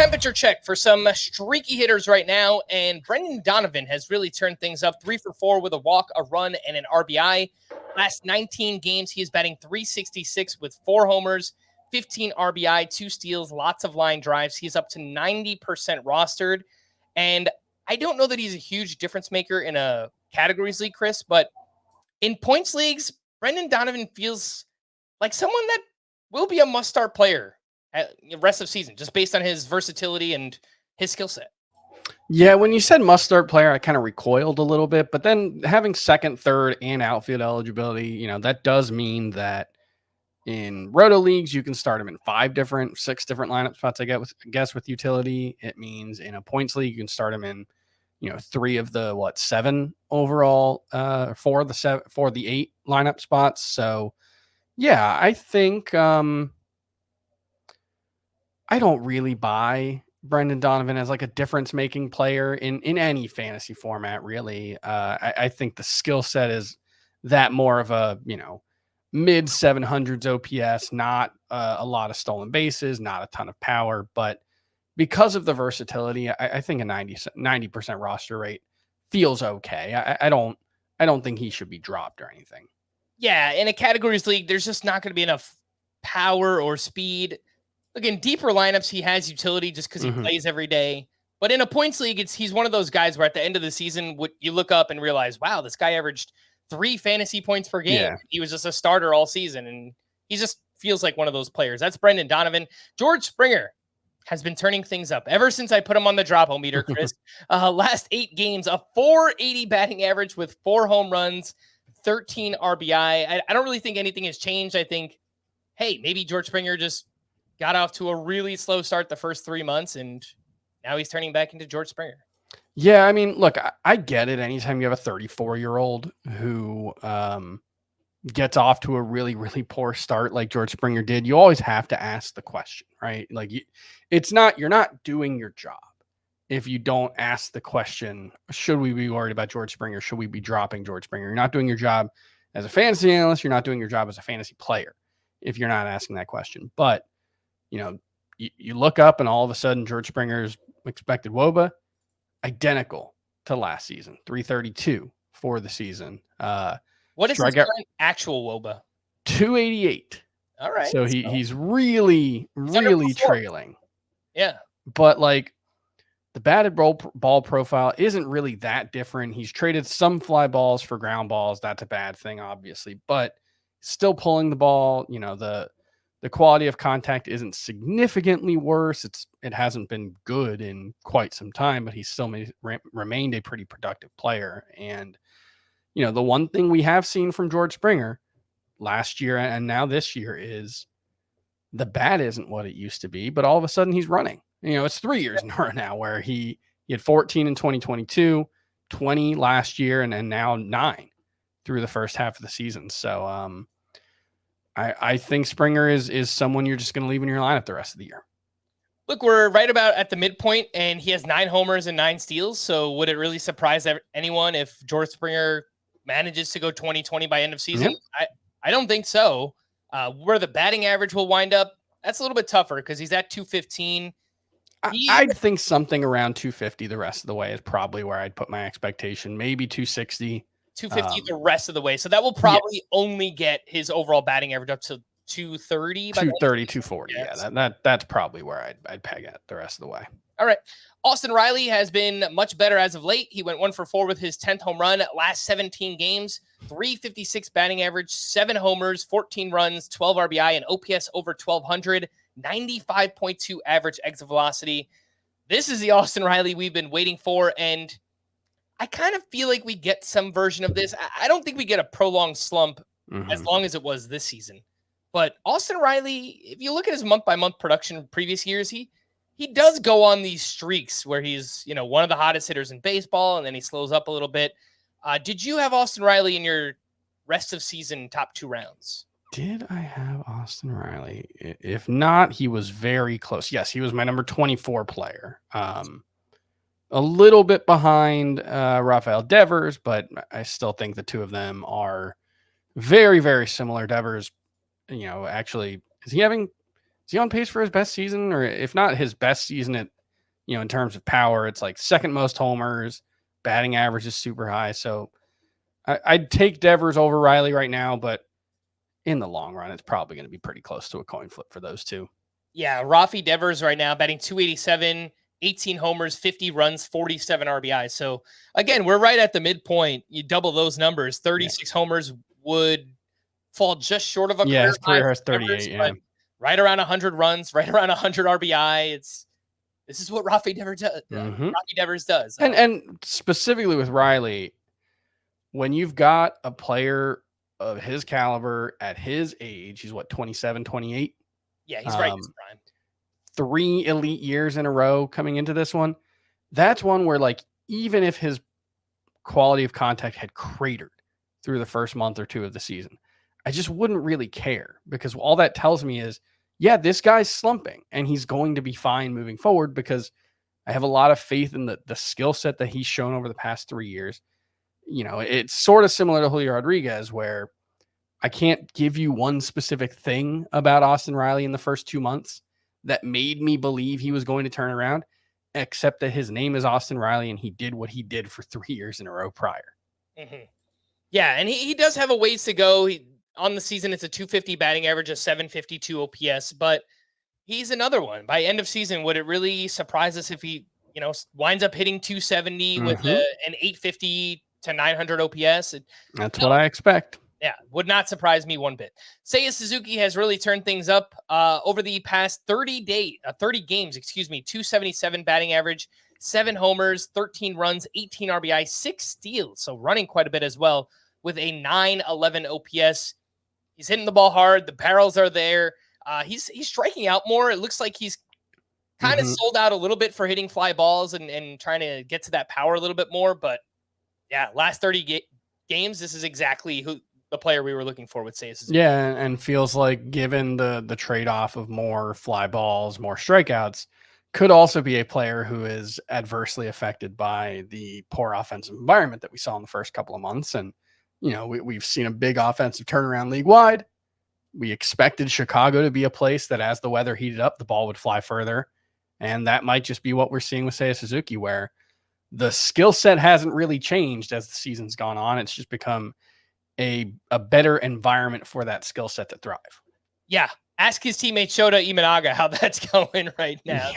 Temperature check for some streaky hitters right now, and Brendan Donovan has really turned things up. 3 for 4 with a walk, a run, and an RBI. Last 19 games, he is batting .366 with 4 homers, 15 RBI, 2 steals, lots of line drives. He's up to 90% rostered, and I don't know that he's a huge difference maker in a categories league, Chris, but in points leagues, Brendan Donovan feels like someone that will be a must-start player at the rest of the season, just based on his versatility and his skill set. Yeah, when you said must-start player, I kind of recoiled a little bit, but then having second, third, and outfield eligibility, that does mean that in roto leagues, you can start him in 6 different lineup spots, I guess with utility. It means in a points league, you can start him in, 3 of the 7 overall, 4 of the 8 lineup spots. So yeah, I think I don't really buy Brendan Donovan as like a difference-making player in any fantasy format, really. I think the skill set is that more of a, mid 700s OPS, not a lot of stolen bases, not a ton of power, but because of the versatility, I think a 90% roster rate feels okay. I don't think he should be dropped or anything. Yeah, in a categories league, there's just not going to be enough power or speed. Look, in deeper lineups, he has utility just because he plays every day. But in a points league, he's one of those guys where at the end of the season, you look up and realize, wow, this guy averaged 3 fantasy points per game. Yeah. He was just a starter all season, and he just feels like one of those players. That's Brendan Donovan. George Springer has been turning things up ever since I put him on the drop-o-meter, Chris. Last 8 games, a .480 batting average with 4 home runs, 13 RBI. I don't really think anything has changed. I think, hey, maybe George Springer just got off to a really slow start the first 3 months, and now he's turning back into George Springer. Yeah, I mean, look, I get it. Anytime you have a 34-year-old who gets off to a really, really poor start like George Springer did, you always have to ask the question, right? Like, you're not doing your job if you don't ask the question, should we be worried about George Springer? Should we be dropping George Springer? You're not doing your job as a fantasy analyst. You're not doing your job as a fantasy player if you're not asking that question. But you look up and all of a sudden George Springer's expected WOBA identical to last season, 332 for the season. What is his current actual WOBA? 288. All right. So he's really trailing. Yeah. But like the batted ball profile isn't really that different. He's traded some fly balls for ground balls. That's a bad thing, obviously, but still pulling the ball. The quality of contact isn't significantly worse. It hasn't been good in quite some time, but he's still remained a pretty productive player. And, the one thing we have seen from George Springer last year and now this year is the bat isn't what it used to be, but all of a sudden he's running. It's 3 years in a row now where he had 14 in 2022, 20 last year, and now 9 through the first half of the season. So, I think Springer is someone you're just going to leave in your lineup the rest of the year. Look, we're right about at the midpoint, and he has 9 homers and 9 steals. So would it really surprise anyone if George Springer manages to go 20-20 by end of season? Yep. I don't think so. Where the batting average will wind up, that's a little bit tougher because he's at 215. I'd think something around 250 the rest of the way is probably where I'd put my expectation. Maybe 260. 250 the rest of the way. So that will probably only get his overall batting average up to 230. 230, 240. Yeah, that's probably where I'd peg it the rest of the way. All right. Austin Riley has been much better as of late. He went 1 for 4 with his 10th home run last 17 games, 356 batting average, 7 homers, 14 runs, 12 RBI, and OPS over 1200, 95.2 average exit velocity. This is the Austin Riley we've been waiting for, and I kind of feel like we get some version of this. I don't think we get a prolonged slump as long as it was this season. But Austin Riley, if you look at his month-by-month production in previous years, he does go on these streaks where he's, one of the hottest hitters in baseball, and then he slows up a little bit. Did you have Austin Riley in your rest of season top 2 rounds? Did I have Austin Riley? If not, he was very close. Yes, he was my number 24 player. A little bit behind Rafael Devers, but I still think the two of them are very, very similar. Devers, actually, is he is he on pace for his best season? Or if not his best season at, in terms of power, it's like second most homers, batting average is super high. So I'd take Devers over Riley right now, but in the long run, it's probably going to be pretty close to a coin flip for those two. Yeah, Rafi Devers right now batting 287, 18 homers, 50 runs, 47 RBIs. So again, we're right at the midpoint. You double those numbers, 36 homers would fall just short of a career his high career has for Devers, 38, but right around 100 runs, right around 100 RBI. This is what Rafi Devers does. Rafi Devers does. And specifically with Riley, when you've got a player of his caliber at his age, he's what, 27, 28? Yeah, he's right in his prime. 3 elite years in a row coming into this one. That's one where, like, even if his quality of contact had cratered through the first month or two of the season, I just wouldn't really care, because all that tells me is, yeah, this guy's slumping and he's going to be fine moving forward, because I have a lot of faith in the skill set that he's shown over the past 3 years. It's sort of similar to Julio Rodriguez, where I can't give you one specific thing about Austin Riley in the first 2 months that made me believe he was going to turn around, except that his name is Austin Riley and he did what he did for 3 years in a row prior. Mm-hmm. Yeah, and he does have a ways to go. On the season, it's a 250 batting average, a 752 OPS, but he's another one. By end of season, would it really surprise us if he, winds up hitting 270 with an 850 to 900 OPS? That's what I expect. Yeah, would not surprise me one bit. Seiya Suzuki has really turned things up over the past 30 games, 277 batting average, 7 homers, 13 runs, 18 RBI, 6 steals. So running quite a bit as well with a 911 OPS. He's hitting the ball hard. The barrels are there. He's striking out more. It looks like he's kind of sold out a little bit for hitting fly balls and trying to get to that power a little bit more. But yeah, last 30 games, this is exactly the player we were looking for with Seiya Suzuki. Yeah, and feels like, given the trade-off of more fly balls, more strikeouts, could also be a player who is adversely affected by the poor offensive environment that we saw in the first couple of months. And, we've seen a big offensive turnaround league-wide. We expected Chicago to be a place that, as the weather heated up, the ball would fly further. And that might just be what we're seeing with Seiya Suzuki, where the skill set hasn't really changed as the season's gone on. It's just become a better environment for that skill set to thrive. Yeah. Ask his teammate Shota Imanaga how that's going right now.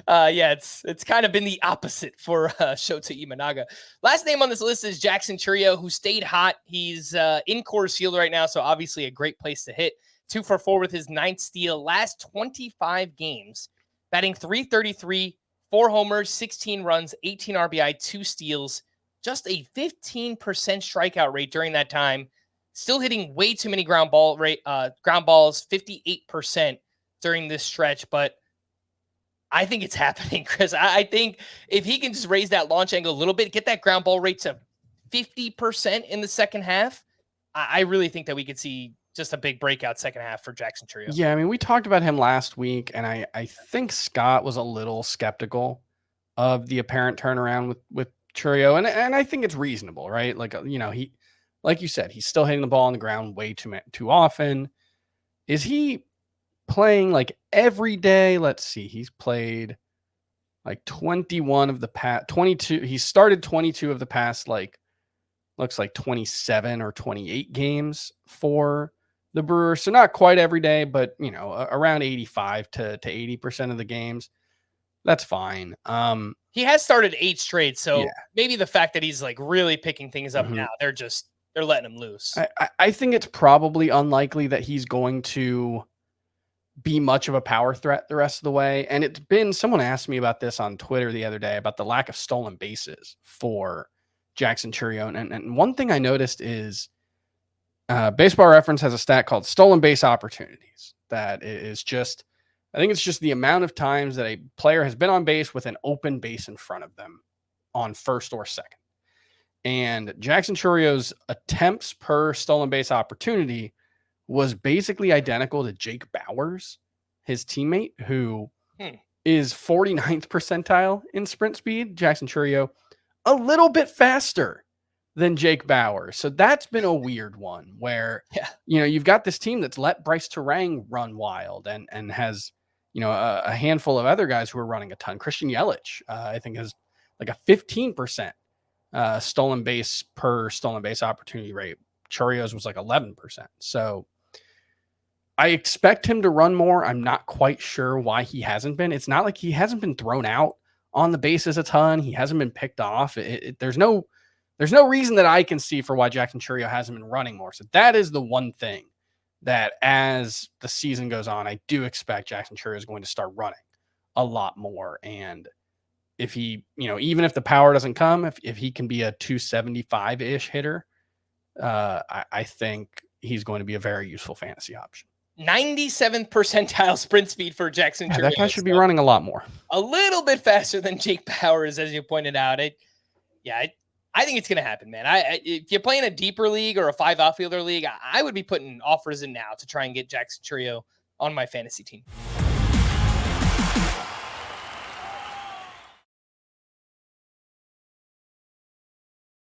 Yeah. So, it's kind of been the opposite for Shota Imanaga. Last name on this list is Jackson Chourio, who stayed hot. He's in Coors Field right now, so obviously a great place to hit. 2 for 4 with his 9th steal. Last 25 games, batting .333, 4 homers, 16 runs, 18 RBI, 2 steals. Just a 15% strikeout rate during that time. Still hitting way too many ground balls, 58% during this stretch. But I think it's happening, Chris. I think if he can just raise that launch angle a little bit, get that ground ball rate to 50% in the second half, I really think that we could see just a big breakout second half for Jackson Chourio. Yeah, I mean, we talked about him last week, and I think Scott was a little skeptical of the apparent turnaround with Chourio, and I think it's reasonable, right? Like, he, like you said, he's still hitting the ball on the ground way too often. Is he playing like every day? Let's see. He's played like 21 of the past 22. He started 22 of the past, like, looks like 27 or 28 games for the Brewers. So not quite every day, but around 85 to 80% of the games. That's fine. He has started 8 straight, so maybe the fact that he's like really picking things up now, they're letting him loose. I think it's probably unlikely that he's going to be much of a power threat the rest of the way. And it's been, someone asked me about this on Twitter the other day about the lack of stolen bases for Jackson Chourio. And one thing I noticed is Baseball Reference has a stat called stolen base opportunities. That is just, I think it's just the amount of times that a player has been on base with an open base in front of them on first or second. And Jackson Chourio's attempts per stolen base opportunity was basically identical to Jake Bauers, his teammate, who is 49th percentile in sprint speed. Jackson Chourio, a little bit faster than Jake Bauers. So that's been a weird one where, you've got this team that's let Bryce Terang run wild and has, a handful of other guys who are running a ton. Christian Yelich, I think, has like a 15% stolen base per stolen base opportunity rate. Chourio's was like 11%. So I expect him to run more. I'm not quite sure why he hasn't been. It's not like he hasn't been thrown out on the bases a ton. He hasn't been picked off. There's no reason that I can see for why Jackson Chourio hasn't been running more. So that is the one thing that as the season goes on, I do expect Jackson Chourio is going to start running a lot more. And if he, even if the power doesn't come, if he can be a 275-ish hitter, I think he's going to be a very useful fantasy option. 97th percentile sprint speed for Jackson Chourio. That guy should be running a lot more. A little bit faster than Jake Bauers, as you pointed out. I think it's going to happen, man. If you're playing a deeper league or a 5 outfielder league, I would be putting offers in now to try and get Jackson Chourio on my fantasy team.